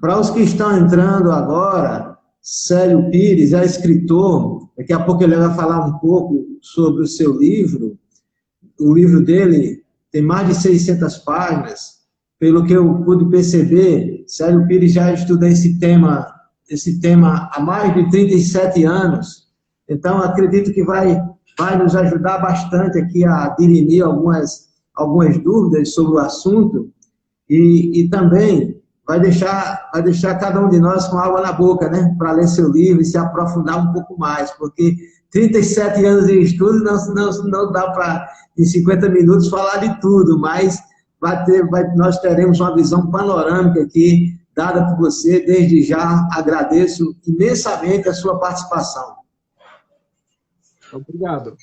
Para os que estão entrando agora, Célio Pires é escritor, daqui a pouco ele vai falar um pouco sobre o seu livro. O livro dele tem mais de 600 páginas. Pelo que eu pude perceber, Célio Pires já estuda esse tema há mais de 37 anos. Então, acredito que vai nos ajudar bastante aqui a dirimir algumas dúvidas sobre o assunto e também vai deixar cada um de nós com água na boca, né? Para ler seu livro e se aprofundar um pouco mais, porque 37 anos de estudo não dá para, em 50 minutos, falar de tudo, mas nós teremos uma visão panorâmica aqui, dada por você. Desde já agradeço imensamente a sua participação. Obrigado.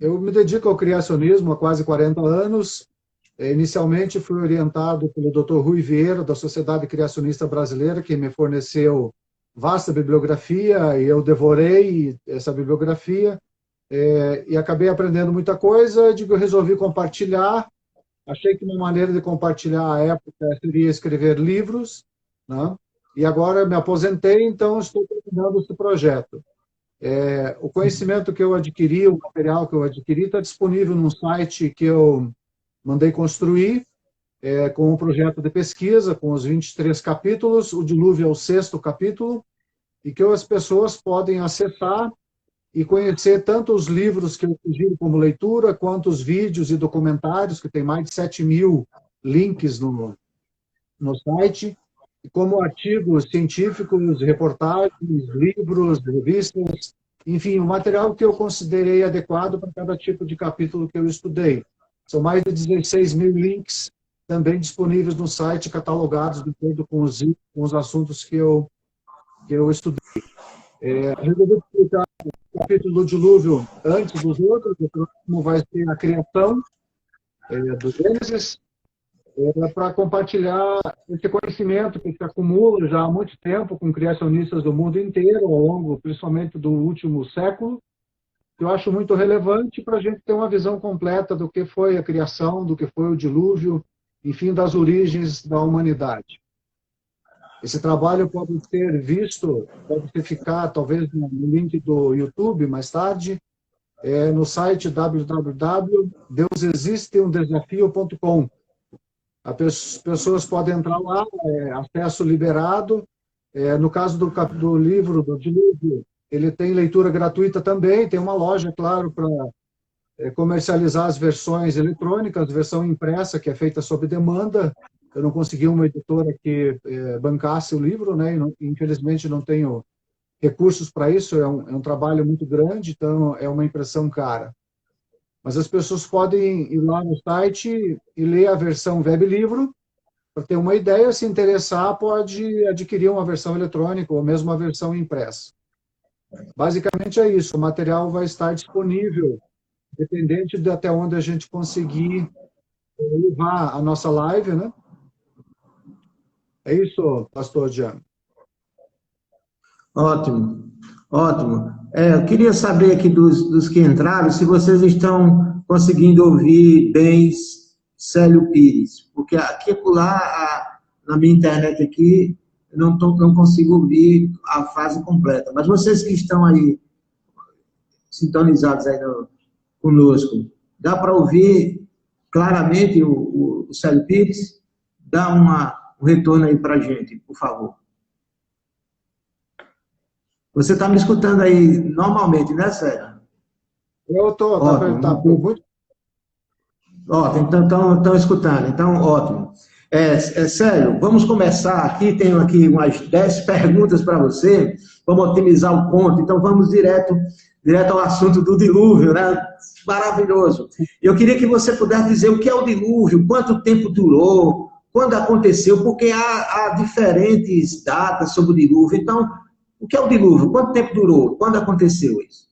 Eu me dedico ao criacionismo há quase 40 anos. Inicialmente fui orientado pelo Dr. Rui Vieira, da Sociedade Criacionista Brasileira, que me forneceu vasta bibliografia, e eu devorei essa bibliografia, e acabei aprendendo muita coisa. Eu resolvi compartilhar. Achei que uma maneira de compartilhar à época seria escrever livros, né? E agora me aposentei, então estou terminando esse projeto. O conhecimento que eu adquiri, o material que eu adquiri, está disponível num site que eu mandei construir, com um projeto de pesquisa, com os 23 capítulos. O Dilúvio é o 6º capítulo, e que as pessoas podem acessar e conhecer tanto os livros que eu sugiro como leitura, quanto os vídeos e documentários, que tem mais de 7.000 links no site, como artigos científicos, reportagens, livros, revistas, enfim, o material que eu considerei adequado para cada tipo de capítulo que eu estudei. São mais de 16.000 links também disponíveis no site, catalogados de acordo com os assuntos que eu estudei. Resolvi explicar o capítulo do dilúvio antes dos outros, como vai ser a criação do Gênesis, para compartilhar esse conhecimento que se acumula já há muito tempo com criacionistas do mundo inteiro, ao longo, principalmente, do último século, que eu acho muito relevante para a gente ter uma visão completa do que foi a criação, do que foi o dilúvio, enfim, das origens da humanidade. Esse trabalho pode ser visto, pode ficar talvez no link do YouTube mais tarde, no site www.deusexisteumdesafio.com. As pessoas podem entrar lá, acesso liberado. No caso do livro do Dilúvio, ele tem leitura gratuita também, tem uma loja, claro, para comercializar as versões eletrônicas, versão impressa, que é feita sob demanda. Eu não consegui uma editora que bancasse o livro, né? E infelizmente não tenho recursos para isso, é um trabalho muito grande, então é uma impressão cara. Mas as pessoas podem ir lá no site e ler a versão web livro. Para ter uma ideia, se interessar, pode adquirir uma versão eletrônica ou mesmo uma versão impressa. Basicamente é isso, o material vai estar disponível, dependente de até onde a gente conseguir levar a nossa live, né? É isso, pastor Jean. Ótimo, ótimo. Eu queria saber aqui dos que entraram, se vocês estão conseguindo ouvir bem Célio Pires, porque aqui e lá, na minha internet aqui, não consigo ouvir a frase completa. Mas vocês que estão aí, sintonizados aí conosco, dá para ouvir claramente o Célio Pires? Dá um retorno aí para a gente, por favor. Você está me escutando aí normalmente, né, Célio? Eu estou, tá muito. Ótimo, então estão escutando, então ótimo. Célio, vamos começar aqui, tenho aqui umas 10 perguntas para você, vamos otimizar o ponto, então vamos direto ao assunto do dilúvio, né? Maravilhoso. Eu queria que você pudesse dizer o que é o dilúvio, quanto tempo durou, quando aconteceu, porque há diferentes datas sobre o dilúvio. Então, o que é o dilúvio? Quanto tempo durou? Quando aconteceu isso?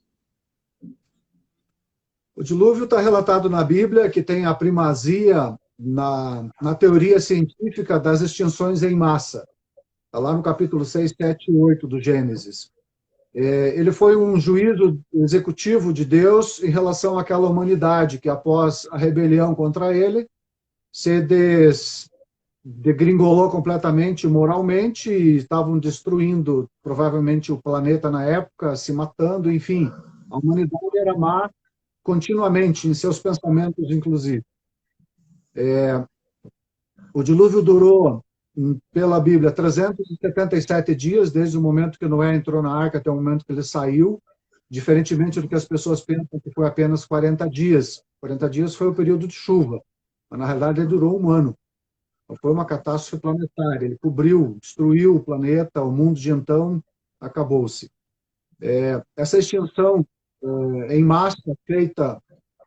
O dilúvio está relatado na Bíblia, que tem a primazia na teoria científica das extinções em massa. Está lá no capítulo 6, 7 e 8 do Gênesis. Ele foi um juízo executivo de Deus em relação àquela humanidade que, após a rebelião contra ele, se degringolou completamente moralmente, e estavam destruindo provavelmente o planeta na época, se matando, enfim. A humanidade era má continuamente, em seus pensamentos, inclusive. O dilúvio durou, pela Bíblia, 377 dias, desde o momento que Noé entrou na arca até o momento que ele saiu, diferentemente do que as pessoas pensam que foi apenas 40 dias. 40 dias foi o período de chuva, mas na realidade ele durou um ano. Foi uma catástrofe planetária. Ele cobriu, destruiu o planeta, o mundo de então acabou-se. Essa extinção em massa feita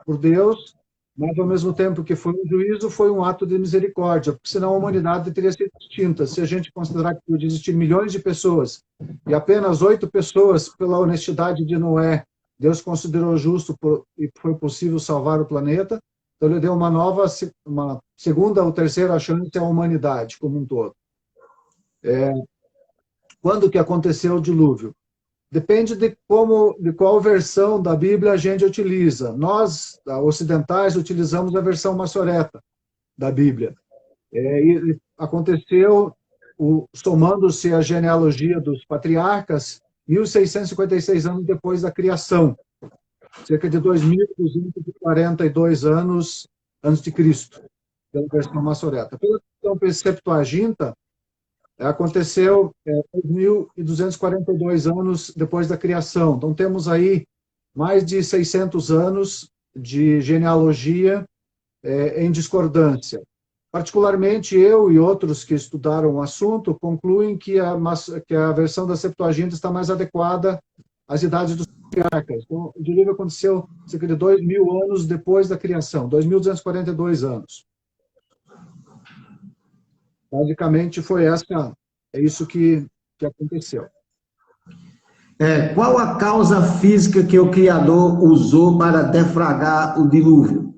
por Deus, mas ao mesmo tempo que foi um juízo, foi um ato de misericórdia, porque senão a humanidade teria sido extinta. Se a gente considerar que podia existir milhões de pessoas e apenas 8 pessoas, pela honestidade de Noé, Deus considerou justo e foi possível salvar o planeta, então ele deu uma segunda ou terceira chance à humanidade como um todo. Quando que aconteceu o dilúvio? Depende de qual versão da Bíblia a gente utiliza. Nós, ocidentais, utilizamos a versão massoreta da Bíblia. E aconteceu, somando-se a genealogia dos patriarcas, 1656 anos depois da criação, cerca de 2.242 anos antes de Cristo, pela versão massoreta. Pela versão Septuaginta, aconteceu 2.242 anos depois da criação. Então, temos aí mais de 600 anos de genealogia em discordância. Particularmente, eu e outros que estudaram o assunto concluem que a versão da Septuaginta está mais adequada às idades dos patriarcas. Então, o dilúvio aconteceu cerca de 2.000 anos depois da criação, 2.242 anos. Basicamente, é isso que aconteceu. Qual a causa física que o Criador usou para deflagrar o dilúvio?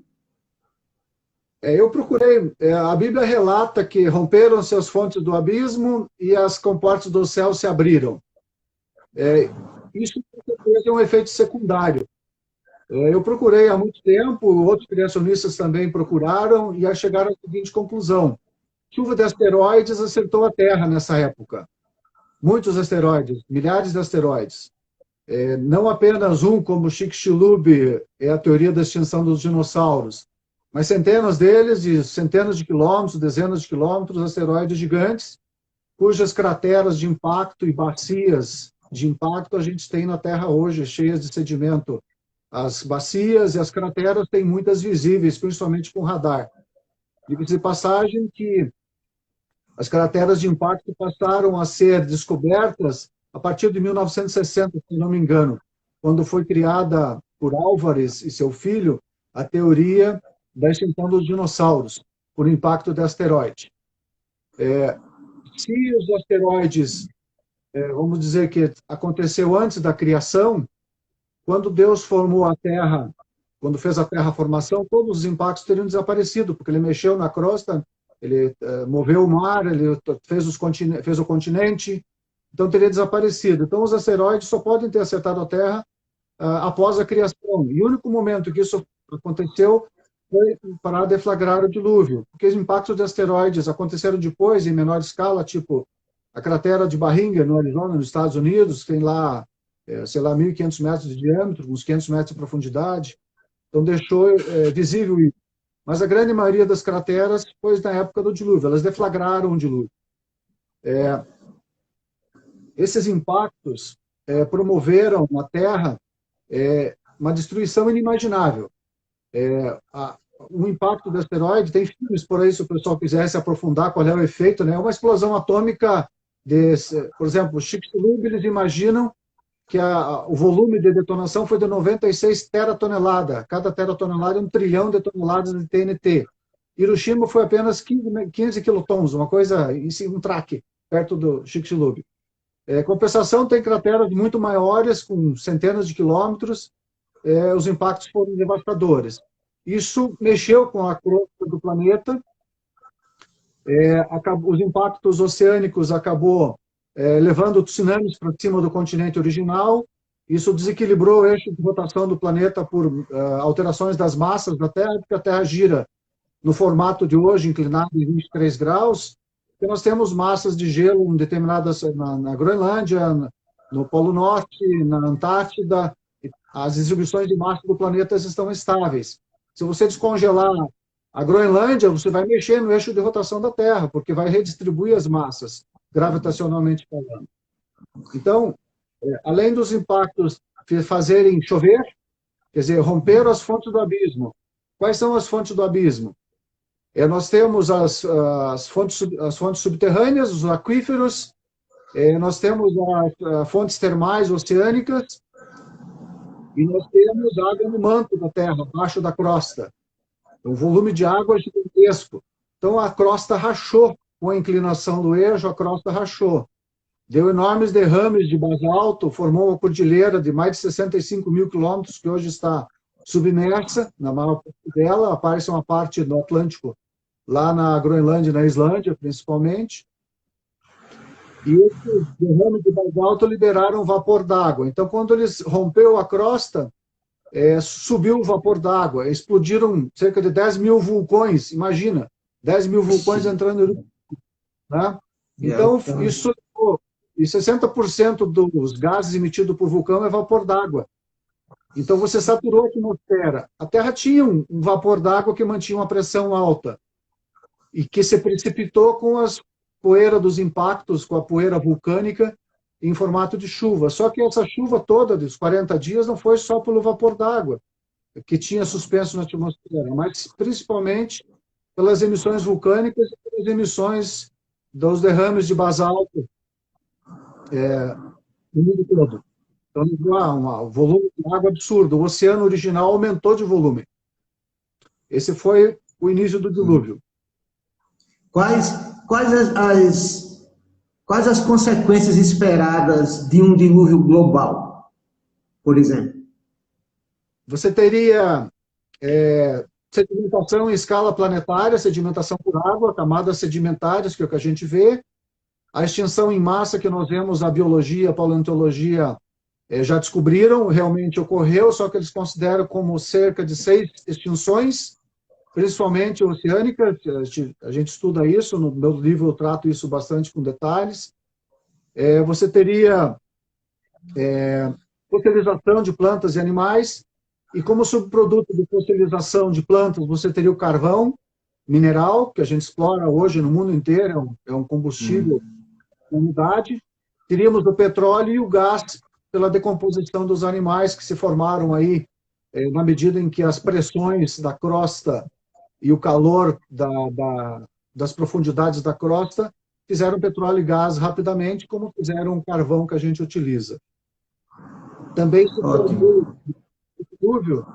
Eu procurei, a Bíblia relata que romperam-se as fontes do abismo e as comportas do céu se abriram. Isso é um efeito secundário. Eu procurei há muito tempo, outros criacionistas também procuraram e chegaram à seguinte conclusão: chuva de asteroides acertou a Terra nessa época. Muitos asteroides, milhares de asteroides. Não apenas um, como Chicxulub, é a teoria da extinção dos dinossauros, mas centenas deles, de centenas de quilômetros, dezenas de quilômetros, asteroides gigantes, cujas crateras de impacto e bacias de impacto a gente tem na Terra hoje, cheias de sedimento. As bacias e as crateras têm muitas visíveis, principalmente com radar. Diga-se de passagem que as crateras de impacto passaram a ser descobertas a partir de 1960, se não me engano, quando foi criada por Álvares e seu filho a teoria da extinção dos dinossauros por impacto de asteroide. Se os asteroides, vamos dizer que aconteceu antes da criação, quando Deus formou a Terra, quando fez a terraformação, todos os impactos teriam desaparecido, porque ele mexeu na crosta, ele moveu o mar, ele fez o continente, então teria desaparecido. Então os asteroides só podem ter acertado a Terra após a criação. E o único momento que isso aconteceu foi para deflagrar o dilúvio, porque os impactos de asteroides aconteceram depois, em menor escala, tipo a cratera de Barringer, no Arizona, nos Estados Unidos, tem lá, sei lá, 1.500 metros de diâmetro, uns 500 metros de profundidade, então deixou visível isso. Mas a grande maioria das crateras foi na época do dilúvio, elas deflagraram o dilúvio. Esses impactos promoveram na Terra uma destruição inimaginável. O impacto do asteroide, tem filmes por aí, se o pessoal quiser se aprofundar qual é o efeito, né? Uma explosão atômica, por exemplo, Chicxulub, eles imaginam que o volume de detonação foi de 96 teratoneladas. Cada teratonelada é 1 trilhão de toneladas de TNT. Hiroshima foi apenas 15 quilotons, uma coisa, um traque, perto do Chicxulub. Compensação, tem crateras muito maiores, com centenas de quilômetros, os impactos foram devastadores. Isso mexeu com a crosta do planeta, os impactos oceânicos acabou levando tsunamis para cima do continente original. Isso desequilibrou o eixo de rotação do planeta por alterações das massas da Terra, porque a Terra gira no formato de hoje, inclinado em 23 graus, porque nós temos massas de gelo em determinadas, na Groenlândia, no Polo Norte, na Antártida, as distribuições de massa do planeta estão estáveis. Se você descongelar a Groenlândia, você vai mexer no eixo de rotação da Terra, porque vai redistribuir as massas, gravitacionalmente falando. Então, além dos impactos fazerem chover, quer dizer, romper as fontes do abismo. Quais são as fontes do abismo? Nós temos as fontes subterrâneas, os aquíferos, nós temos as fontes termais oceânicas, e nós temos água no manto da Terra, abaixo da crosta. O volume de água é gigantesco. Então, a crosta rachou. Com a inclinação do eixo, a crosta rachou. Deu enormes derrames de basalto, formou uma cordilheira de mais de 65 mil quilômetros, que hoje está submersa, na maior parte dela, aparece uma parte do Atlântico, lá na Groenlândia e na Islândia, principalmente. E esses derrames de basalto liberaram vapor d'água. Então, quando eles rompeu a crosta, subiu o vapor d'água. Explodiram cerca de 10 mil vulcões, imagina, 10 mil vulcões entrando no... Né? Então, isso... E 60% dos gases emitidos por vulcão é vapor d'água. Então, você saturou a atmosfera. A Terra tinha um vapor d'água que mantinha uma pressão alta e que se precipitou com as poeiras dos impactos, com a poeira vulcânica, em formato de chuva. Só que essa chuva toda, dos 40 dias, não foi só pelo vapor d'água que tinha suspenso na atmosfera, mas principalmente pelas emissões vulcânicas e pelas emissões dos derrames de basalto no mundo todo. Então, um volume de água absurdo. O oceano original aumentou de volume. Esse foi o início do dilúvio. Quais as consequências esperadas de um dilúvio global, por exemplo? Você teria sedimentação em escala planetária, sedimentação por água, camadas sedimentares, que é o que a gente vê. A extinção em massa que nós vemos na biologia, paleontologia, já descobriram, realmente ocorreu, só que eles consideram como cerca de 6 extinções, principalmente oceânicas. A gente estuda isso, no meu livro eu trato isso bastante com detalhes. Você teria fossilização de plantas e animais, e como subproduto de fossilização de plantas, você teria o carvão mineral, que a gente explora hoje no mundo inteiro, é um combustível com umidade. Teríamos o petróleo e o gás pela decomposição dos animais que se formaram aí na medida em que as pressões da crosta e o calor das profundidades da crosta fizeram petróleo e gás rapidamente, como fizeram o carvão que a gente utiliza. Também se dilúvio,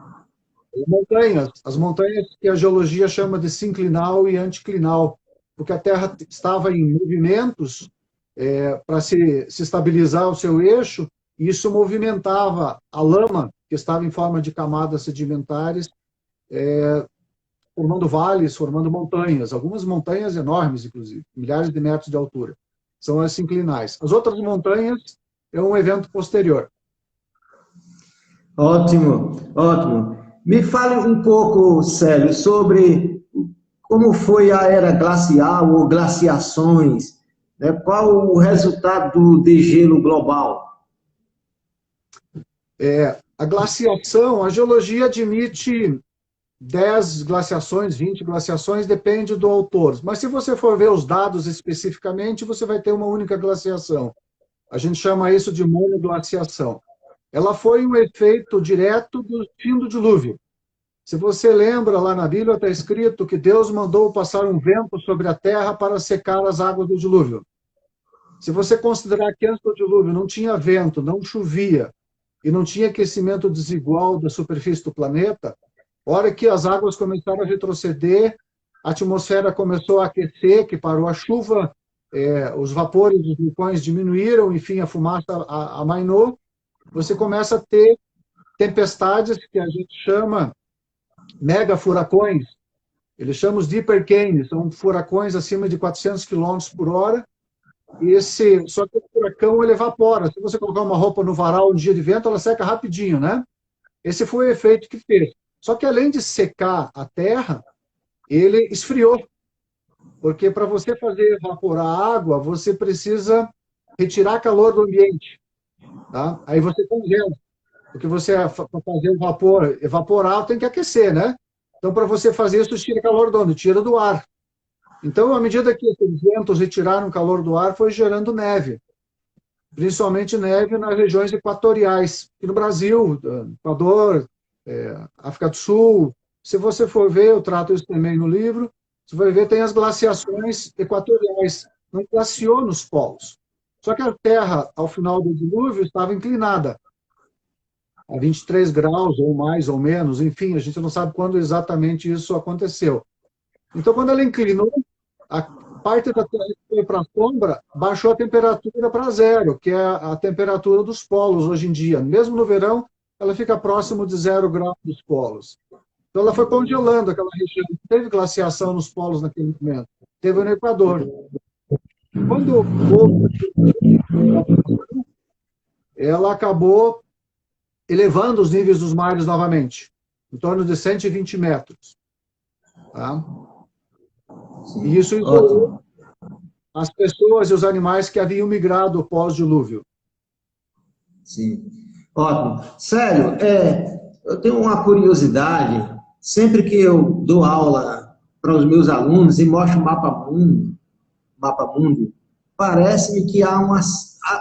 montanhas, as montanhas que a geologia chama de sinclinal e anticlinal, porque a Terra estava em movimentos para se estabilizar o seu eixo, e isso movimentava a lama, que estava em forma de camadas sedimentares, formando vales, formando montanhas, algumas montanhas enormes, inclusive, milhares de metros de altura. São as sinclinais. As outras montanhas é um evento posterior. Ótimo, ótimo. Me fale um pouco, Célio, sobre como foi a era glacial ou glaciações, né? Qual o resultado do degelo global? A glaciação, a geologia admite 10 glaciações, 20 glaciações, depende do autor. Mas se você for ver os dados especificamente, você vai ter uma única glaciação. A gente chama isso de monoglaciação. Ela foi um efeito direto do fim do dilúvio. Se você lembra, lá na Bíblia está escrito que Deus mandou passar um vento sobre a terra para secar as águas do dilúvio. Se você considerar que antes do dilúvio não tinha vento, não chovia, e não tinha aquecimento desigual da superfície do planeta, a hora que as águas começaram a retroceder, a atmosfera começou a aquecer, que parou a chuva, os vapores dos vulcões diminuíram, enfim, a fumaça amainou, você começa a ter tempestades que a gente chama mega furacões. Eles chamam os Deeper Canes, são furacões acima de 400 km por hora. Só que o furacão ele evapora. Se você colocar uma roupa no varal um dia de vento, ela seca rapidinho, né? Esse foi o efeito que fez. Só que além de secar a terra, ele esfriou. Porque para você fazer evaporar a água, você precisa retirar calor do ambiente. Tá? Aí você congela. Porque você, para fazer o vapor evaporar, tem que aquecer, né? Então, para você fazer isso, tira calor de onde? Tira do ar. Então, à medida que os ventos retiraram o calor do ar, foi gerando neve. Principalmente neve nas regiões equatoriais. Aqui no Brasil, Equador, África do Sul. Se você for ver, eu trato isso também no livro, você vai ver, tem as glaciações equatoriais. Não glaciou nos polos. Só que a Terra, ao final do dilúvio, estava inclinada a 23 graus, ou mais ou menos, enfim, a gente não sabe quando exatamente isso aconteceu. Então, quando ela inclinou, a parte da Terra que foi para a sombra baixou a temperatura para zero, que é a temperatura dos polos hoje em dia. Mesmo no verão, ela fica próximo de 0 graus dos polos. Então, ela foi congelando aquela região. Não teve glaciação nos polos naquele momento. Teve no Equador. Quando houve, ela acabou elevando os níveis dos mares novamente, em torno de 120 metros. Tá? E isso isolou as pessoas e os animais que haviam migrado pós-dilúvio. Sim. Ótimo. Sério, eu tenho uma curiosidade, sempre que eu dou aula para os meus alunos e mostro o mapa mundo, parece-me que há uma...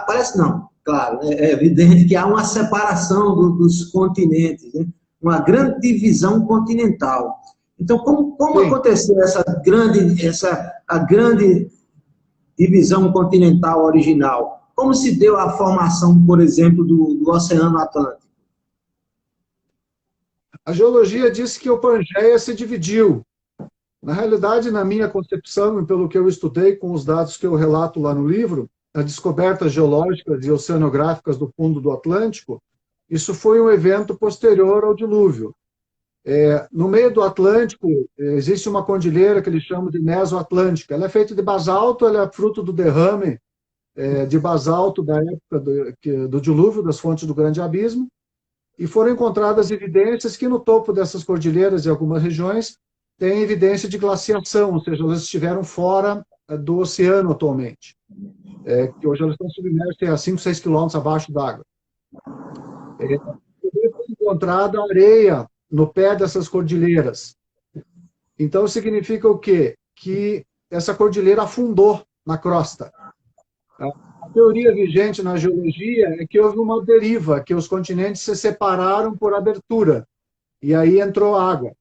Parece não, claro, é evidente que há uma separação dos continentes, né? Uma grande divisão continental. Então, como aconteceu a grande divisão continental original? Como se deu a formação, por exemplo, do Oceano Atlântico? A geologia disse que o Pangeia se dividiu. Na realidade, na minha concepção, e pelo que eu estudei com os dados que eu relato lá no livro, as descobertas geológicas e oceanográficas do fundo do Atlântico, isso foi um evento posterior ao dilúvio. No meio do Atlântico, existe uma cordilheira que eles chamam de Mesoatlântica. Ela é feita de basalto, ela é fruto do derrame de basalto da época do dilúvio, das fontes do Grande Abismo, e foram encontradas evidências que no topo dessas cordilheiras, em algumas regiões, tem evidência de glaciação, ou seja, elas estiveram fora do oceano atualmente, que hoje elas estão submersas a 5, 6 quilômetros abaixo d'água. Foi encontrada areia no pé dessas cordilheiras. Então, significa o quê? Que essa cordilheira afundou na crosta. A teoria vigente na geologia é que houve uma deriva, que os continentes se separaram por abertura, e aí entrou água.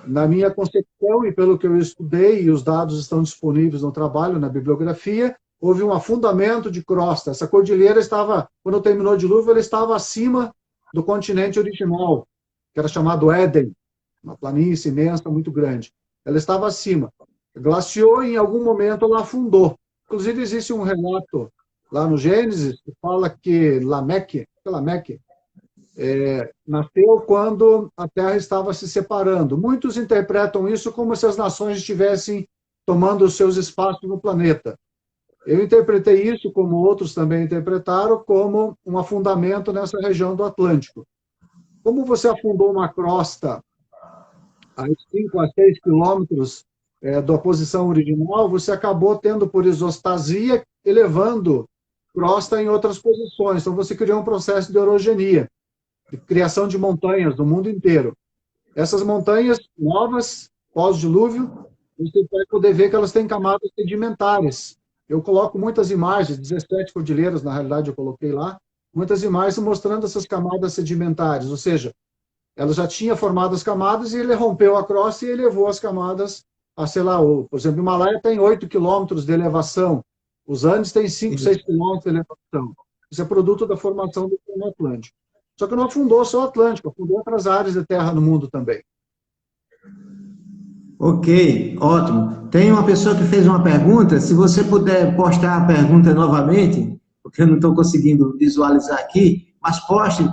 Na minha concepção, e pelo que eu estudei, e os dados estão disponíveis no trabalho, na bibliografia, houve um afundamento de crosta. Essa cordilheira estava, quando terminou o dilúvio, ela estava acima do continente original, que era chamado Éden, uma planície imensa, muito grande. Ela estava acima. Glaciou e, em algum momento, ela afundou. Inclusive, existe um relato lá no Gênesis que fala que Lameque nasceu quando a Terra estava se separando. Muitos interpretam isso como se as nações estivessem tomando os seus espaços no planeta. Eu interpretei isso, como outros também interpretaram, como um afundamento nessa região do Atlântico. Como você afundou uma crosta a 5 a 6 quilômetros da posição original, você acabou tendo, por isostasia, elevando crosta em outras posições. Então, você criou um processo de orogenia, de criação de montanhas no mundo inteiro. Essas montanhas novas, pós-dilúvio, você vai poder ver que elas têm camadas sedimentares. Eu coloco muitas imagens, 17 cordilheiras, na realidade, eu coloquei lá, muitas imagens mostrando essas camadas sedimentares, ou seja, ela já tinha formado as camadas e ele rompeu a crosta e elevou as camadas a, sei lá, por exemplo, o Himalaia tem 8 quilômetros de elevação, os Andes têm 5, 6 quilômetros de elevação. Isso é produto da formação do Oceano Atlântico. Só que não afundou só o Atlântico, afundou outras áreas de terra no mundo também. Ok, ótimo. Tem uma pessoa que fez uma pergunta, se você puder postar a pergunta novamente, porque eu não estou conseguindo visualizar aqui, mas pode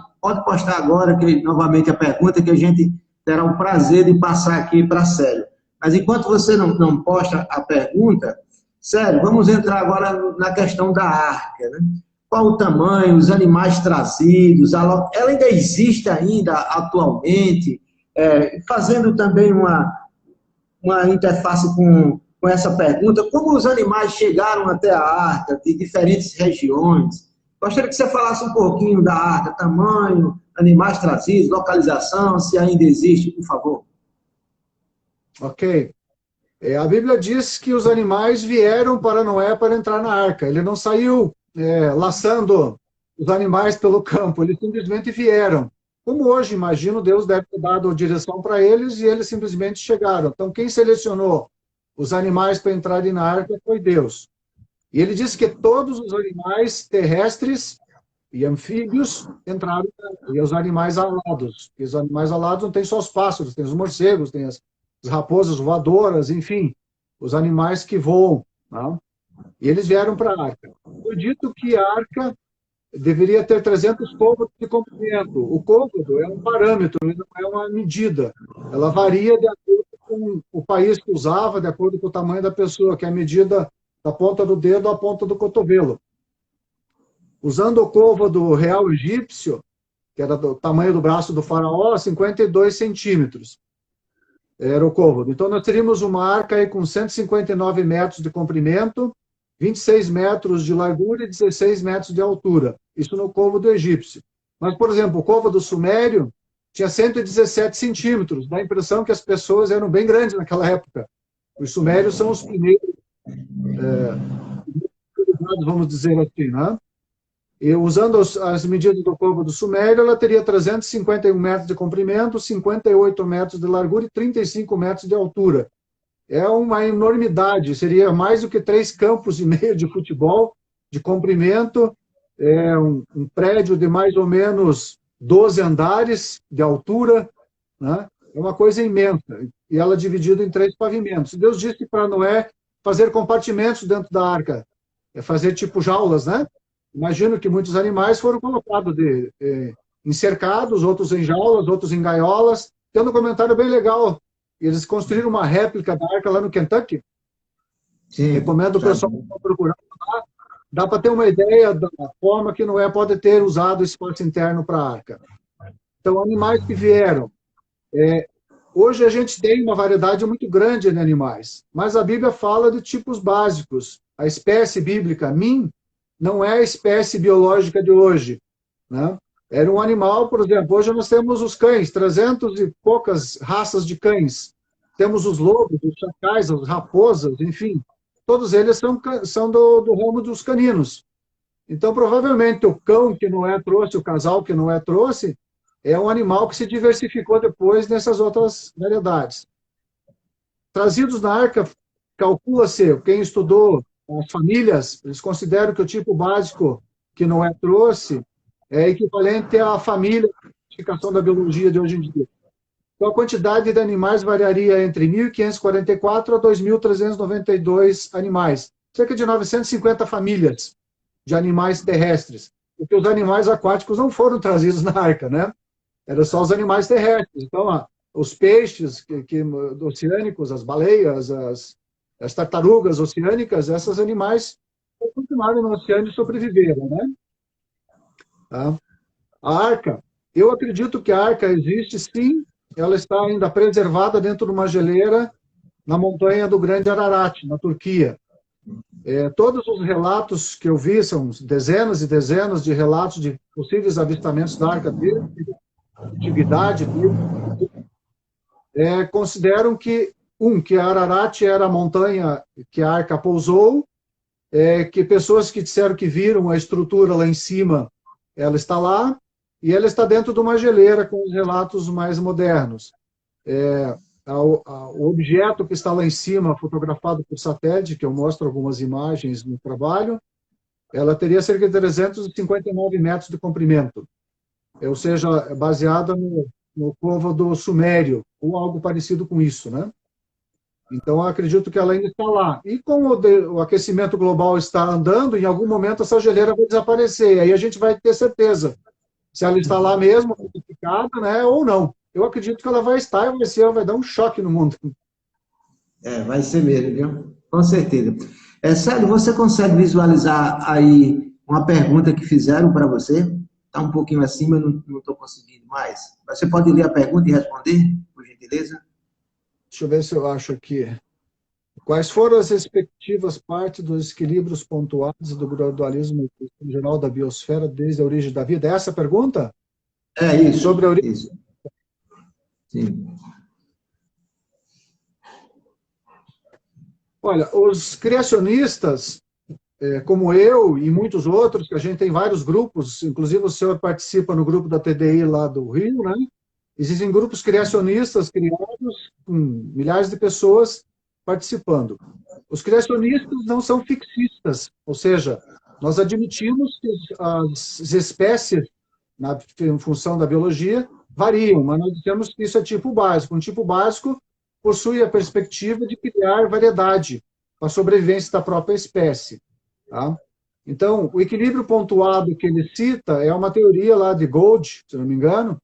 postar agora novamente a pergunta, que a gente terá o prazer de passar aqui para a Célio. Mas enquanto você não posta a pergunta, Célio, vamos entrar agora na questão da arca, né? Qual o tamanho, os animais trazidos, ela ainda existe ainda atualmente, fazendo também uma interface com essa pergunta, como os animais chegaram até a arca de diferentes regiões? Gostaria que você falasse um pouquinho da arca, tamanho, animais trazidos, localização, se ainda existe, por favor. Ok. A Bíblia diz que os animais vieram para Noé para entrar na arca. Ele não saiu laçando os animais pelo campo, eles simplesmente vieram. Como hoje, imagino, Deus deve ter dado a direção para eles e eles simplesmente chegaram. Então, quem selecionou os animais para entrarem na arca foi Deus. E ele disse que todos os animais terrestres e anfíbios entraram na arca, e os animais alados. E os animais alados não tem só os pássaros, tem os morcegos, tem as raposas voadoras, enfim, os animais que voam. Tá? E eles vieram para a arca. Foi dito que a arca deveria ter 300 côvados de comprimento. O côvado é um parâmetro, ele não é uma medida. Ela varia de acordo com o país que usava, de acordo com o tamanho da pessoa, que é a medida da ponta do dedo à ponta do cotovelo. Usando o côvado real egípcio, que era do tamanho do braço do faraó, 52 centímetros. Era o côvado. Então, nós teríamos uma arca aí com 159 metros de comprimento, 26 metros de largura e 16 metros de altura. Isso no côvado egípcio. Mas, por exemplo, o côvado sumério tinha 117 centímetros. Dá a impressão que as pessoas eram bem grandes naquela época. Os sumérios são os primeiros, vamos dizer assim, né? E usando as medidas do côvado sumério, ela teria 351 metros de comprimento, 58 metros de largura e 35 metros de altura. É uma enormidade, seria mais do que 3 campos e meio de futebol de comprimento, um prédio de mais ou menos 12 andares de altura, né? É uma coisa imensa, e ela é dividida em 3 pavimentos. Deus disse para Noé fazer compartimentos dentro da arca, fazer tipo jaulas, né? Imagino que muitos animais foram colocados em cercados, outros em jaulas, outros em gaiolas. Tem um comentário bem legal. Eles construíram uma réplica da arca lá no Kentucky. Sim, recomendo o pessoal procurar lá. Dá para ter uma ideia da forma que Noé pode ter usado o espaço interno para a arca. Então, animais que vieram. Hoje a gente tem uma variedade muito grande de animais, mas a Bíblia fala de tipos básicos. A espécie bíblica, Min, não é a espécie biológica de hoje, né? Era um animal, por exemplo, hoje nós temos os cães, 300 e poucas raças de cães. Temos os lobos, os chacais, as raposas, enfim. Todos eles são do ramo dos caninos. Então, provavelmente, o cão que Noé trouxe, o casal que Noé trouxe, é um animal que se diversificou depois nessas outras variedades. Trazidos na arca, calcula-se, quem estudou as famílias, eles consideram que o tipo básico que Noé trouxe é equivalente à família, a classificação da biologia de hoje em dia. Então, a quantidade de animais variaria entre 1.544 a 2.392 animais. Cerca de 950 famílias de animais terrestres. Porque os animais aquáticos não foram trazidos na arca, né? Eram só os animais terrestres. Então, os peixes oceânicos, as baleias, as tartarugas oceânicas, esses animais continuaram no oceano e sobreviveram, né? Tá? A arca, eu acredito que a arca existe, sim, ela está ainda preservada dentro de uma geleira na montanha do Grande Ararat, na Turquia. Todos os relatos que eu vi, são dezenas e dezenas de relatos de possíveis avistamentos da arca dele, antiguidade dele, consideram que Ararat era a montanha que a arca pousou, que pessoas que disseram que viram a estrutura lá em cima, ela está lá, e ela está dentro de uma geleira com os relatos mais modernos. O objeto que está lá em cima, fotografado por satélite, que eu mostro algumas imagens no trabalho, ela teria cerca de 359 metros de comprimento, ou seja, baseada no côvado sumério, ou algo parecido com isso, né? Então, eu acredito que ela ainda está lá. E como o aquecimento global está andando, em algum momento essa geleira vai desaparecer. Aí a gente vai ter certeza se ela está lá mesmo, fortificada, né, ou não. Eu acredito que ela vai estar e vai dar um choque no mundo. Vai ser mesmo, viu? Com certeza. Célio, você consegue visualizar aí uma pergunta que fizeram para você? Está um pouquinho acima, eu não estou conseguindo mais. Você pode ler a pergunta e responder, por gentileza? Deixa eu ver se eu acho aqui. Quais foram as respectivas partes dos equilíbrios pontuados do gradualismo geral da biosfera desde a origem da vida? É essa a pergunta? É isso. Sobre a origem. Isso. Sim. Olha, os criacionistas, como eu e muitos outros, que a gente tem vários grupos, inclusive o senhor participa no grupo da TDI lá do Rio, né? Existem grupos criacionistas criados com milhares de pessoas participando. Os criacionistas não são fixistas, ou seja, nós admitimos que as espécies, em função da biologia, variam, mas nós dizemos que isso é tipo básico. Um tipo básico possui a perspectiva de criar variedade para a sobrevivência da própria espécie. Tá? Então, o equilíbrio pontuado que ele cita é uma teoria lá de Gold, se não me engano,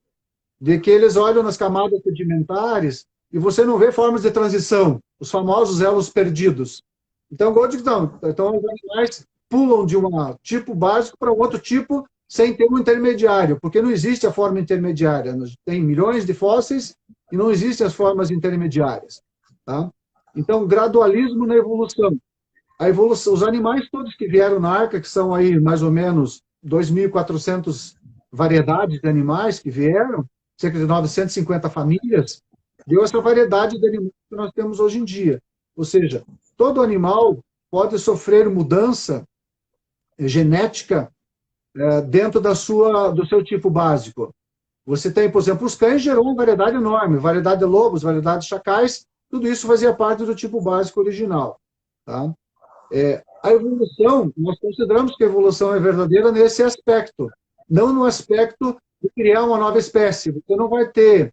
de que eles olham nas camadas sedimentares e você não vê formas de transição, os famosos elos perdidos. Então, Gold não. Então, os animais pulam de um tipo básico para um outro tipo sem ter um intermediário, porque não existe a forma intermediária. Tem milhões de fósseis e não existem as formas intermediárias. Tá? Então, gradualismo na evolução. A evolução, os animais todos que vieram na Arca, que são aí mais ou menos 2.400 variedades de animais que vieram, cerca de 950 famílias, deu essa variedade de animais que nós temos hoje em dia. Ou seja, todo animal pode sofrer mudança genética dentro do seu tipo básico. Você tem, por exemplo, os cães gerou uma variedade enorme, variedade de lobos, variedade de chacais, tudo isso fazia parte do tipo básico original. Tá? A evolução, nós consideramos que a evolução é verdadeira nesse aspecto, não no aspecto de criar uma nova espécie. Você não vai ter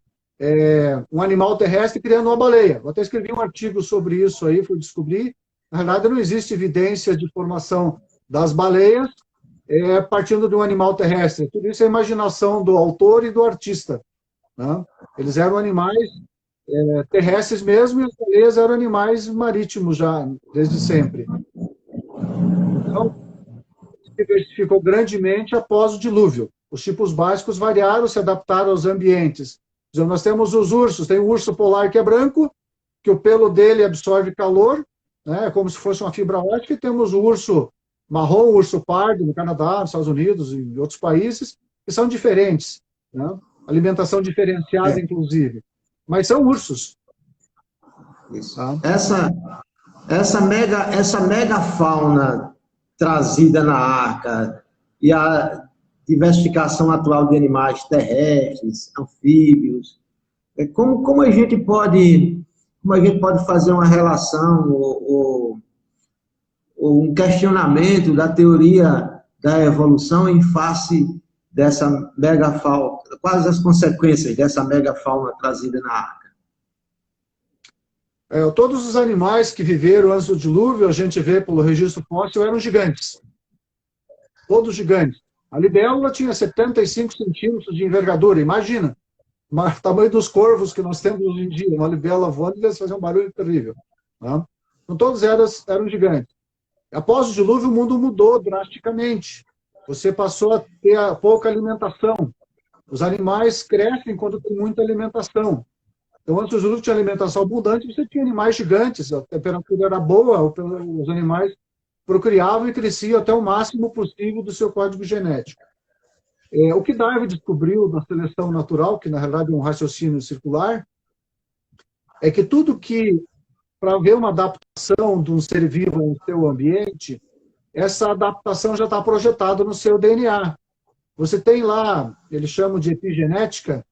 um animal terrestre criando uma baleia. Eu até escrevi um artigo sobre isso aí, fui descobrir. Na verdade, não existe evidência de formação das baleias partindo de um animal terrestre. Tudo isso é imaginação do autor e do artista. Né? Eles eram animais terrestres mesmo, e as baleias eram animais marítimos já, desde sempre. Então, se diversificou grandemente após o dilúvio. Os tipos básicos variaram, se adaptaram aos ambientes. Por exemplo, nós temos os ursos, tem o urso polar que é branco, que o pelo dele absorve calor, né, como se fosse uma fibra óptica, e temos o urso marrom, o urso pardo, no Canadá, nos Estados Unidos e em outros países, que são diferentes. Né? Alimentação diferenciada, inclusive. Mas são ursos. Isso. Tá? Essa megafauna trazida na Arca e a diversificação atual de animais terrestres, anfíbios, como a gente pode fazer uma relação ou um questionamento da teoria da evolução em face dessa megafauna? Quais as consequências dessa megafauna trazida na Arca? Todos os animais que viveram antes do dilúvio, a gente vê pelo registro fóssil, eram gigantes. Todos gigantes. A libélula tinha 75 centímetros de envergadura, imagina. O tamanho dos corvos que nós temos hoje em dia. Uma libélula voando deve fazer um barulho terrível. Tá? Então, todos eram gigantes. Após o dilúvio, o mundo mudou drasticamente. Você passou a ter pouca alimentação. Os animais crescem quando tem muita alimentação. Então, antes do dilúvio tinha alimentação abundante, você tinha animais gigantes, a temperatura era boa, os animais procriavam e cresciam até o máximo possível do seu código genético. O que Darwin descobriu na seleção natural, que na realidade é um raciocínio circular, é que tudo que, para haver uma adaptação de um ser vivo ao seu ambiente, essa adaptação já está projetada no seu DNA. Você tem lá, eles chamam de epigenética,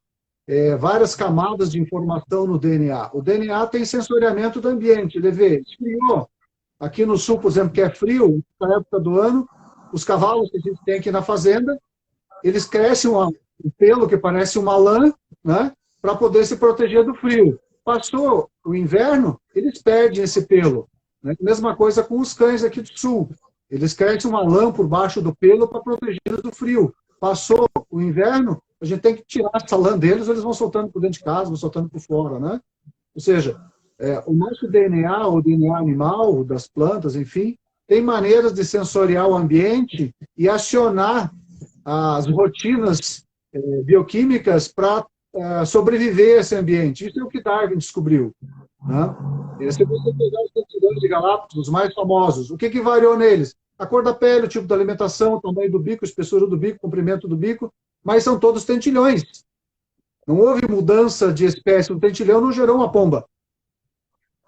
várias camadas de informação no DNA. O DNA tem sensoriamento do ambiente. Ele vê, esfriou. Aqui no sul, por exemplo, que é frio, na época do ano, os cavalos que a gente tem aqui na fazenda, eles crescem um pelo que parece uma lã, né, para poder se proteger do frio. Passou o inverno, eles perdem esse pelo. Né? Mesma coisa com os cães aqui do sul. Eles crescem uma lã por baixo do pelo para proteger do frio. Passou o inverno, a gente tem que tirar essa lã deles, eles vão soltando por dentro de casa, vão soltando por fora, né? Ou seja, o nosso DNA, o DNA animal, das plantas, enfim, tem maneiras de sensoriar o ambiente e acionar as rotinas bioquímicas para sobreviver a esse ambiente. Isso é o que Darwin descobriu. né? E se você pegar os tentilhões de Galápagos, os mais famosos, o que variou neles? A cor da pele, o tipo de alimentação, o tamanho do bico, a espessura do bico, o comprimento do bico, mas são todos tentilhões. Não houve mudança de espécie. O tentilhão não gerou uma pomba.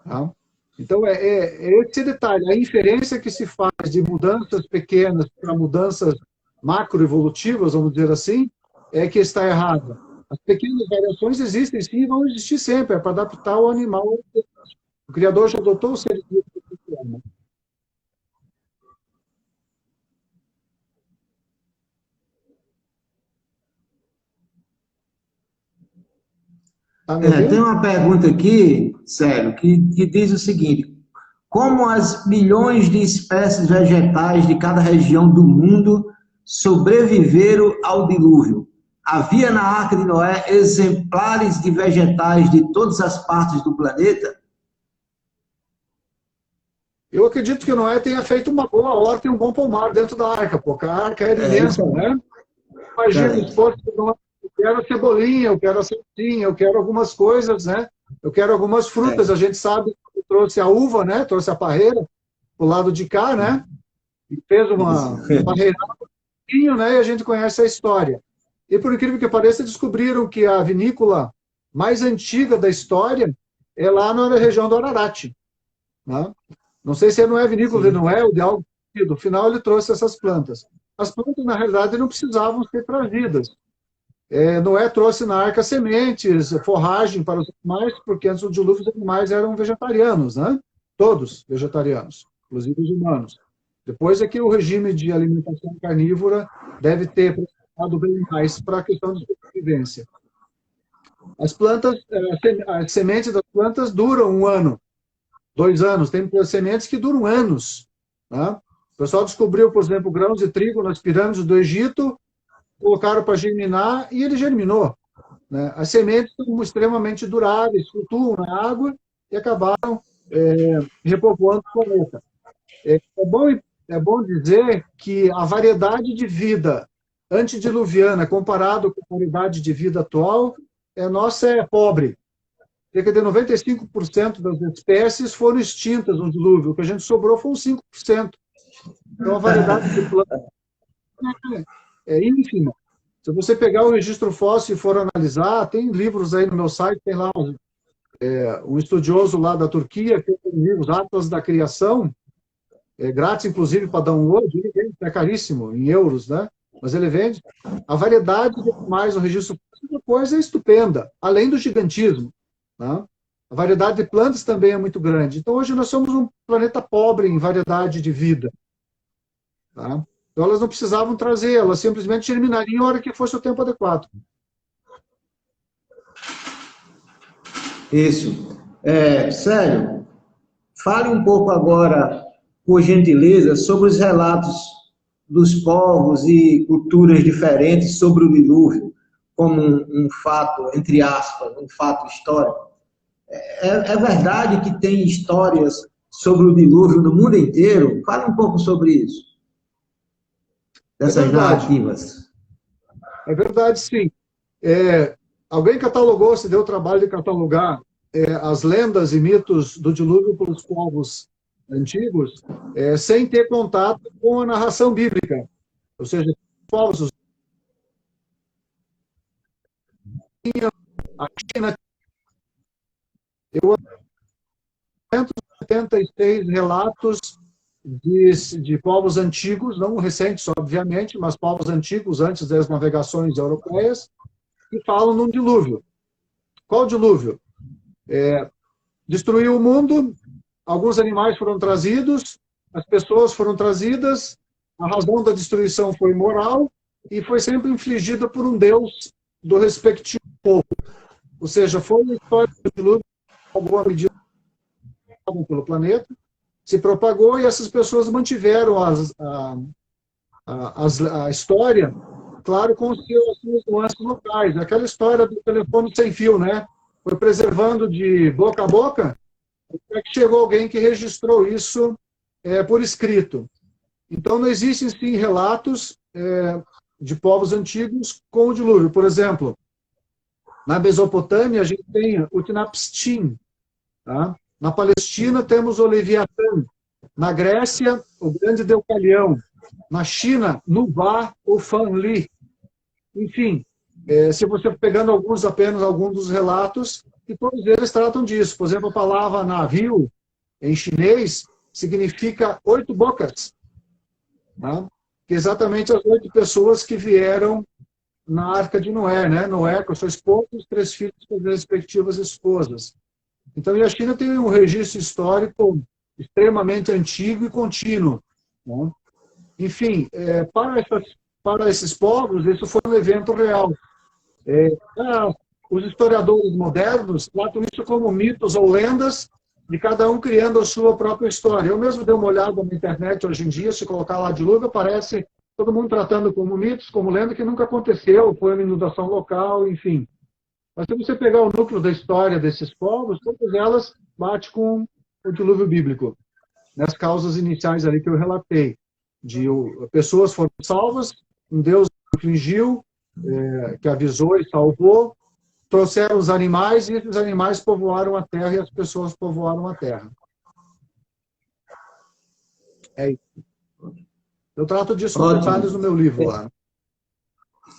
Tá? Então, é esse detalhe. A inferência que se faz de mudanças pequenas para mudanças macroevolutivas, vamos dizer assim, é que está errada. As pequenas variações existem sim e vão existir sempre, é para adaptar o animal. O Criador já adotou o ser vivo que ama. Tá me Tem ouvindo? uma pergunta aqui, sério, que diz o seguinte: como as milhões de espécies vegetais de cada região do mundo sobreviveram ao dilúvio? Havia na Arca de Noé exemplares de vegetais de todas as partes do planeta? Eu acredito que Noé tenha feito uma boa horta e um bom pomar dentro da arca, porque a arca era imensa, Isso né? Imagina, aí. se fosse, eu quero cebolinha, eu quero a cebolinha, eu quero algumas coisas, né? Eu quero algumas frutas. É. A gente sabe que trouxe a uva, né? Trouxe a parreira pro lado de cá, né? E fez Isso. uma parreirada, né? E a gente conhece a história. E por incrível que pareça, descobriram que a vinícola mais antiga da história é lá na região do Ararat, né? Não sei se não é vinícola, Sim. não é, o de algo. No final ele trouxe essas plantas. As plantas, na realidade, não precisavam ser trazidas. Noé trouxe na arca sementes, forragem para os animais, porque antes do dilúvio os animais eram vegetarianos, né? Todos vegetarianos, inclusive os humanos. Depois é que o regime de alimentação carnívora deve ter preocupado bem mais para a questão de sobrevivência. As plantas, as sementes das plantas duram 1 ano, 2 anos. Tem sementes que duram anos, né? O pessoal descobriu, por exemplo, grãos de trigo nas pirâmides do Egito, colocaram para germinar e ele germinou, né? As sementes são extremamente duráveis, flutuam na água e acabaram repovoando o planeta. É bom dizer que a variedade de vida antediluviana, comparado com a variedade de vida atual, nossa é pobre. Cerca de 95% das espécies foram extintas no dilúvio. O que a gente sobrou foi uns 5%. Então, a variedade de plantas é ínfima. Se você pegar o registro fóssil e for analisar, tem livros aí no meu site, tem lá um estudioso lá da Turquia, que tem livros, Atlas da Criação, grátis, inclusive, para download, ele vende, é caríssimo, em euros, né? Mas ele vende. A variedade de animais no registro fóssil depois é estupenda, além do gigantismo, né? A variedade de plantas também é muito grande. Então, hoje nós somos um planeta pobre em variedade de vida, tá? Então, elas não precisavam trazer, elas simplesmente germinariam na hora que fosse o tempo adequado. Isso. Sério, fale um pouco agora, por gentileza, sobre os relatos dos povos e culturas diferentes sobre o dilúvio, como um fato, entre aspas, um fato histórico. É verdade que tem histórias sobre o dilúvio no mundo inteiro? Fale um pouco sobre isso, É dessas verdade. narrativas. É verdade, sim. Alguém catalogou, se deu o trabalho de catalogar as lendas e mitos do dilúvio pelos povos antigos, sem ter contato com a narração bíblica. Ou seja, os povos, a China, eu 176 relatos de povos antigos, não recentes, obviamente, mas povos antigos, antes das navegações europeias, que falam num dilúvio. Qual dilúvio? Destruiu o mundo, alguns animais foram trazidos, as pessoas foram trazidas, a razão da destruição foi moral e foi sempre infligida por um Deus do respectivo povo. Ou seja, foi uma história do dilúvio, em alguma medida, pelo planeta, se propagou e essas pessoas mantiveram a história, claro, com os seus nuances locais. Aquela história do telefone sem fio, né? Foi preservando de boca a boca, até que chegou alguém que registrou isso por escrito. Então, não existem, sim, relatos de povos antigos com o dilúvio. Por exemplo, na Mesopotâmia, a gente tem Utnapishtim, Tá? Na Palestina temos o Leviatã. Na Grécia, o grande Deucalião. Na China, Nubá ou Fanli. Enfim, se você pegando apenas alguns dos relatos, e todos eles tratam disso. Por exemplo, a palavra navio, em chinês, significa 8 bocas. Tá? Que é exatamente as 8 pessoas que vieram na Arca de Noé, né? Noé com sua esposa e os 3 filhos com as respectivas esposas. Então, e a China tem um registro histórico extremamente antigo e contínuo. Né? Enfim, para esses povos, isso foi um evento real. Os historiadores modernos tratam isso como mitos ou lendas, de cada um criando a sua própria história. Eu mesmo dei uma olhada na internet hoje em dia, se colocar lá de luva, aparece todo mundo tratando como mitos, como lenda, que nunca aconteceu, foi uma inundação local, enfim. Mas se você pegar o núcleo da história desses povos, todas elas batem com o dilúvio bíblico, nas causas iniciais ali que eu relatei. Pessoas foram salvas, um Deus infligiu, que avisou e salvou, trouxeram os animais, e esses animais povoaram a terra, e as pessoas povoaram a terra. É isso. Eu trato disso com detalhes no meu livro lá.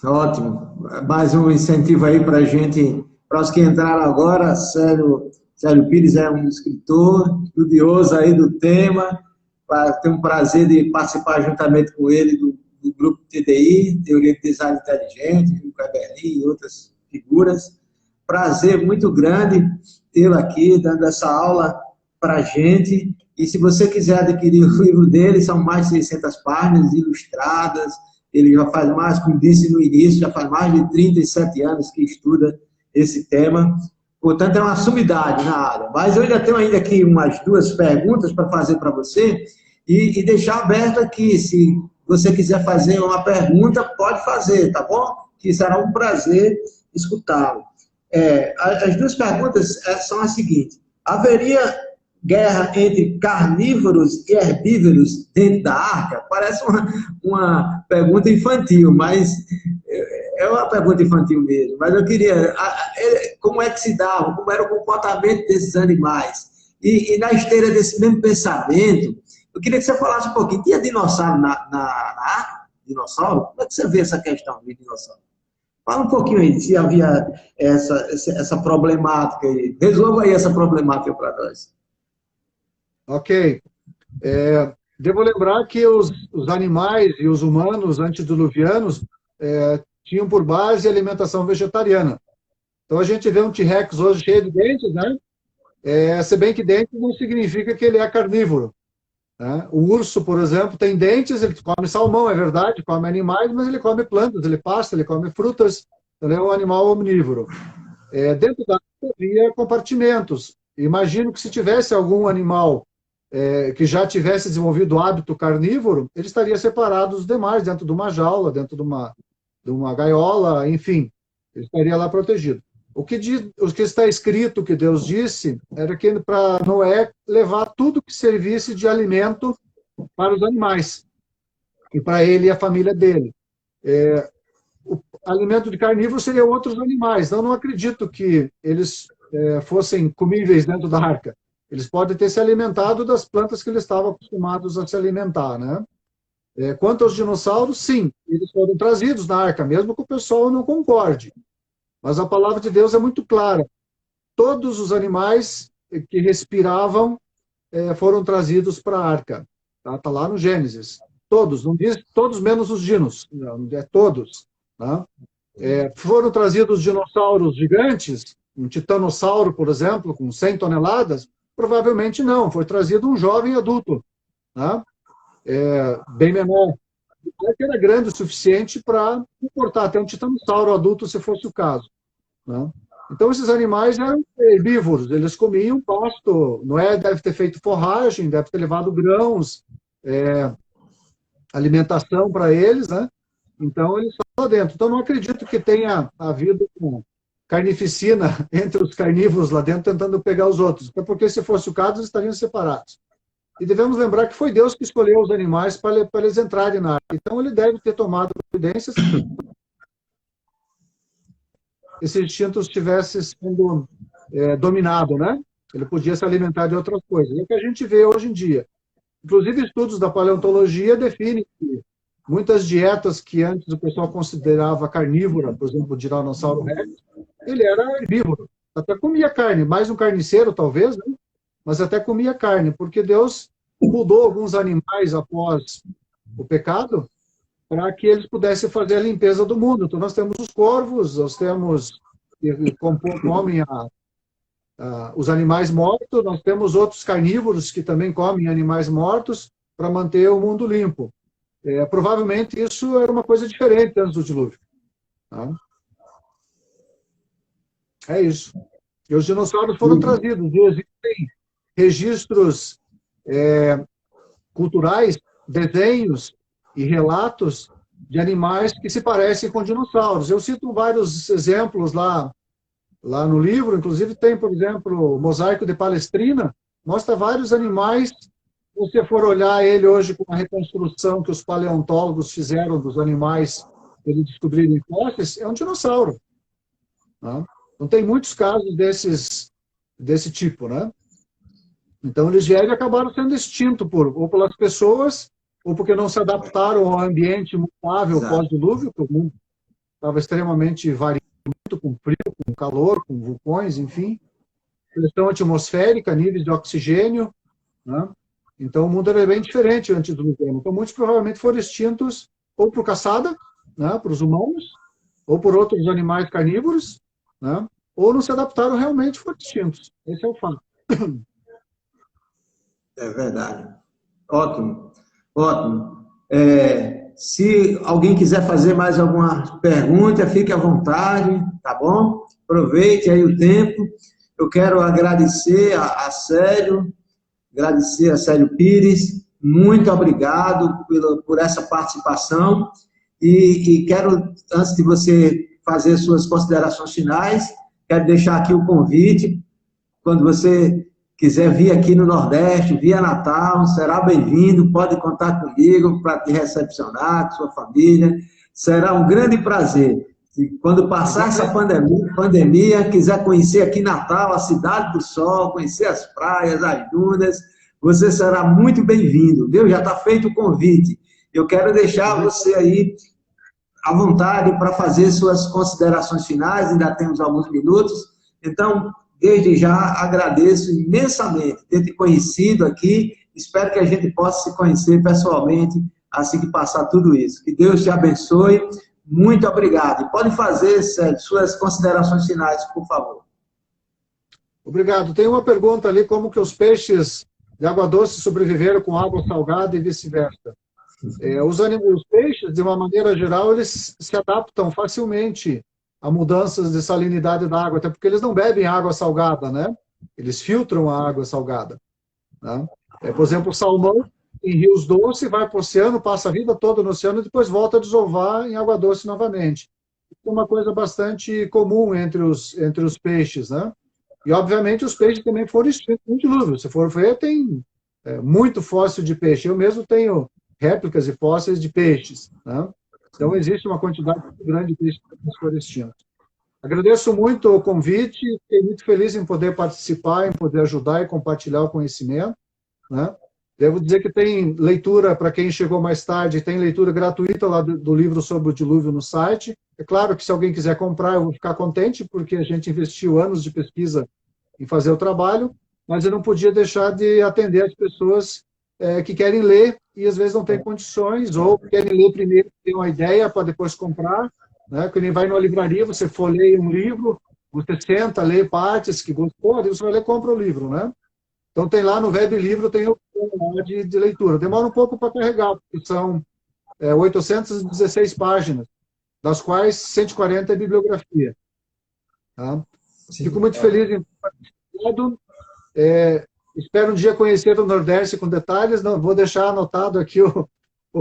Ótimo. Mais um incentivo aí para a gente, para os que entraram agora. Sérgio Pires é um escritor, estudioso aí do tema. Tenho um prazer de participar juntamente com ele do grupo TDI, Teoria de Design Inteligente, o Eberlin e outras figuras. Prazer muito grande tê-lo aqui, dando essa aula para a gente. E se você quiser adquirir o livro dele, são mais de 600 páginas ilustradas. Ele já faz mais, como disse no início, já faz mais de 37 anos que estuda esse tema. Portanto, é uma sumidade na área. Mas eu ainda tenho aqui umas 2 perguntas para fazer para você e deixar aberto aqui. Se você quiser fazer uma pergunta, pode fazer, tá bom? Que será um prazer escutá-lo. As 2 perguntas são as seguintes. Haveria guerra entre carnívoros e herbívoros dentro da arca? Parece uma pergunta infantil, mas é uma pergunta infantil mesmo. Mas eu queria, como é que se dava, como era o comportamento desses animais? E na esteira desse mesmo pensamento, eu queria que você falasse um pouquinho. Tinha dinossauro na arca? Dinossauro? Como é que você vê essa questão de dinossauro? Fala um pouquinho aí, se havia essa problemática aí. Resolva aí essa problemática para nós. Ok. Devo lembrar que os animais e os humanos antediluvianos tinham por base a alimentação vegetariana. Então a gente vê um T-Rex hoje cheio de dentes, né? Se bem que dentes não significa que ele é carnívoro. Né? O urso, por exemplo, tem dentes, ele come salmão, é verdade, come animais, mas ele come plantas, ele pasta, ele come frutas, ele é um animal omnívoro. Dentro da arca havia compartimentos. Imagino que se tivesse algum animal que já tivesse desenvolvido o hábito carnívoro, ele estaria separado dos demais, dentro de uma jaula, dentro de uma gaiola, enfim, ele estaria lá protegido. O que está escrito, que Deus disse, era que para Noé levar tudo que servisse de alimento para os animais, e para ele e a família dele. O alimento de carnívoro seria outros animais, então não acredito que eles fossem comíveis dentro da arca. Eles podem ter se alimentado das plantas que eles estavam acostumados a se alimentar, né? Quanto aos dinossauros, sim, eles foram trazidos na arca, mesmo que o pessoal não concorde. Mas a palavra de Deus é muito clara. Todos os animais que respiravam foram trazidos para a arca. Tá lá no Gênesis. Todos, não diz todos menos os dinos, não, todos. Tá? Foram trazidos dinossauros gigantes, um titanossauro, por exemplo, com 100 toneladas, provavelmente não, foi trazido um jovem adulto, tá? Bem menor. Que era grande o suficiente para suportar até um titanossauro adulto, se fosse o caso. Né? Então, esses animais eram herbívoros, eles comiam pasto, Noé deve ter feito forragem, deve ter levado grãos, alimentação para eles, né? Então, eles estão lá dentro. Então, não acredito que tenha havido carnificina entre os carnívoros lá dentro, tentando pegar os outros, até porque, se fosse o caso, eles estariam separados. E devemos lembrar que foi Deus que escolheu os animais para eles entrarem na arca. Então, ele deve ter tomado providências esses instintos estivessem sendo dominados, né? Ele podia se alimentar de outras coisas. É o que a gente vê hoje em dia. Inclusive, estudos da paleontologia definem que muitas dietas que antes o pessoal considerava carnívora, por exemplo, o Tiranossauro Rex, ele era herbívoro. Até comia carne, mais um carniceiro, talvez, né? Mas até comia carne, porque Deus mudou alguns animais após o pecado para que eles pudessem fazer a limpeza do mundo. Então, nós temos os corvos, nós temos que comem os animais mortos, nós temos outros carnívoros que também comem animais mortos para manter o mundo limpo. Provavelmente isso era uma coisa diferente antes do dilúvio. Tá? É isso. E os dinossauros foram trazidos. E existem registros culturais, desenhos e relatos de animais que se parecem com dinossauros. Eu cito vários exemplos lá no livro, inclusive tem, por exemplo, o Mosaico de Palestrina, mostra vários animais. Se você for olhar ele hoje com a reconstrução que os paleontólogos fizeram dos animais que eles descobriram em fósseis, é um dinossauro. Né? Então tem muitos casos desse tipo, né? Então eles vieram e acabaram sendo extintos ou pelas pessoas, ou porque não se adaptaram ao ambiente mutável pós-dilúvio, porque o mundo estava extremamente variado, com frio, com calor, com vulcões, enfim. Pressão atmosférica, níveis de oxigênio, né? Então o mundo era bem diferente antes do dilúvio. Então muitos provavelmente foram extintos ou por caçada, né, para os humanos, ou por outros animais carnívoros, né, ou não se adaptaram realmente, foram extintos. Esse é o fato. É verdade. Ótimo, ótimo. Se alguém quiser fazer mais alguma pergunta, fique à vontade, tá bom? Aproveite aí o tempo. Eu quero agradecer a Célio Pires. Muito obrigado por essa participação. E quero, antes de você fazer suas considerações finais, quero deixar aqui o convite. Quando você quiser vir aqui no Nordeste, via Natal, será bem-vindo, pode contar comigo para te recepcionar, com sua família. Será um grande prazer. E quando passar essa pandemia, quiser conhecer aqui Natal, a Cidade do Sol, conhecer as praias, as dunas, você será muito bem-vindo, viu? Já está feito o convite. Eu quero deixar você aí à vontade para fazer suas considerações finais, ainda temos alguns minutos. Então, desde já, agradeço imensamente ter te conhecido aqui. Espero que a gente possa se conhecer pessoalmente assim que passar tudo isso. Que Deus te abençoe. Muito obrigado. E pode fazer, Sérgio, suas considerações finais, por favor. Obrigado. Tem uma pergunta ali, como que os peixes de água doce sobreviveram com água salgada e vice-versa. Os peixes, de uma maneira geral, eles se adaptam facilmente a mudanças de salinidade da água, até porque eles não bebem água salgada, né? Eles filtram a água salgada. Né? Por exemplo, o salmão em rios doces vai para o oceano, passa a vida toda no oceano e depois volta a desovar em água doce novamente. É uma coisa bastante comum entre os peixes, né? E, obviamente, os peixes também foram extintos no dilúvio. Se for ver, tem muito fóssil de peixe. Eu mesmo tenho réplicas e fósseis de peixes, né? Então, existe uma quantidade muito grande de peixes que foram extintos. Agradeço muito o convite, fiquei muito feliz em poder participar, em poder ajudar e compartilhar o conhecimento, né? Devo dizer que tem leitura, para quem chegou mais tarde, tem leitura gratuita lá do livro sobre o dilúvio no site. É claro que se alguém quiser comprar, eu vou ficar contente, porque a gente investiu anos de pesquisa em fazer o trabalho, mas eu não podia deixar de atender as pessoas que querem ler e às vezes não têm condições, ou querem ler primeiro, ter uma ideia para depois comprar, né? Que nem vai numa livraria, você folheia um livro, você senta, lê partes que gostou, aí você vai ler e compra o livro, né? Então tem lá no Web Livro, tem opção de leitura. Demora um pouco para carregar, porque são 816 páginas, das quais 140 é bibliografia. Tá? Fico muito feliz em ter participado. Espero um dia conhecer o Nordeste com detalhes. Não, vou deixar anotado aqui o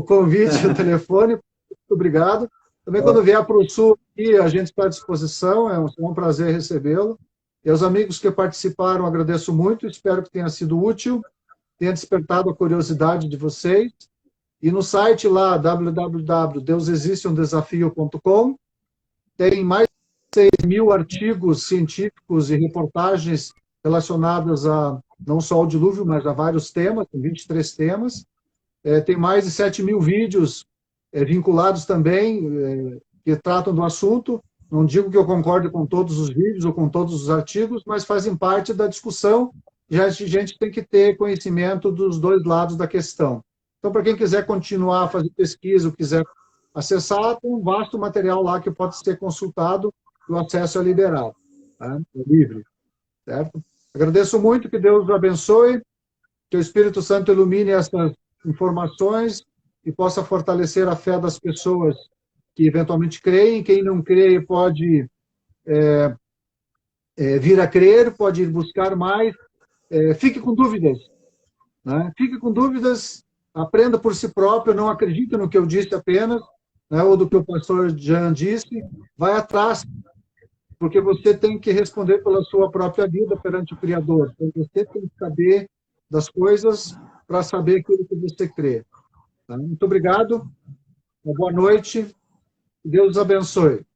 convite, o telefone. Muito obrigado. Também quando vier para o Sul, aqui, a gente está à disposição. É um prazer recebê-lo. E aos amigos que participaram, agradeço muito. Espero que tenha sido útil, tenha despertado a curiosidade de vocês. E no site lá, www.deusexisteumdesafio.com, tem mais de 6.000 artigos científicos e reportagens relacionadas a não só ao dilúvio, mas a vários temas, tem 23 temas. Tem mais de 7.000 vídeos vinculados também, que tratam do assunto. Não digo que eu concorde com todos os vídeos ou com todos os artigos, mas fazem parte da discussão. Já a gente tem que ter conhecimento dos dois lados da questão. Então, para quem quiser continuar a fazer pesquisa, ou quiser acessar, tem um vasto material lá que pode ser consultado, e o acesso é liberado, tá? É livre, certo? Agradeço muito, que Deus abençoe, que o Espírito Santo ilumine essas informações e possa fortalecer a fé das pessoas que eventualmente creem. Quem não crê pode vir a crer, pode ir buscar mais. Fique com dúvidas, né? Fique com dúvidas, aprenda por si próprio, não acredite no que eu disse apenas, né, ou do que o pastor Jean disse, vai atrás, porque você tem que responder pela sua própria vida perante o Criador. Então, você tem que saber das coisas para saber aquilo que você crê. Tá? Muito obrigado, uma boa noite, Deus os abençoe.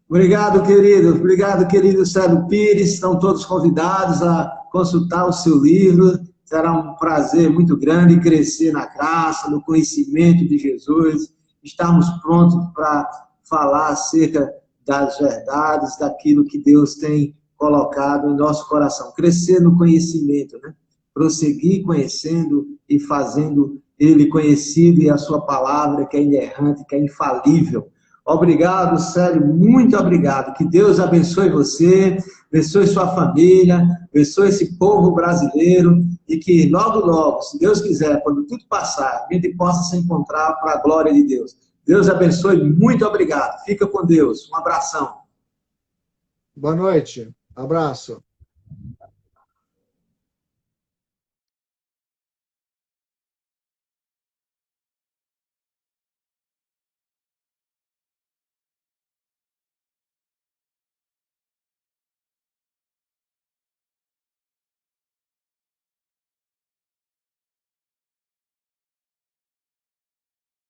Obrigado, querido Célio Pires. Estão todos convidados a consultar o seu livro. Será um prazer muito grande crescer na graça, no conhecimento de Jesus. Estarmos prontos para falar acerca das verdades, daquilo que Deus tem colocado em nosso coração. Crescer no conhecimento, né? Prosseguir conhecendo e fazendo Ele conhecido, e a sua palavra, que é inerrante, que é infalível. Obrigado, Célio, muito obrigado. Que Deus abençoe você, abençoe sua família, abençoe esse povo brasileiro, e que logo, logo, se Deus quiser, quando tudo passar, a gente possa se encontrar para a glória de Deus. Deus abençoe, muito obrigado. Fica com Deus. Um abração. Boa noite. Abraço.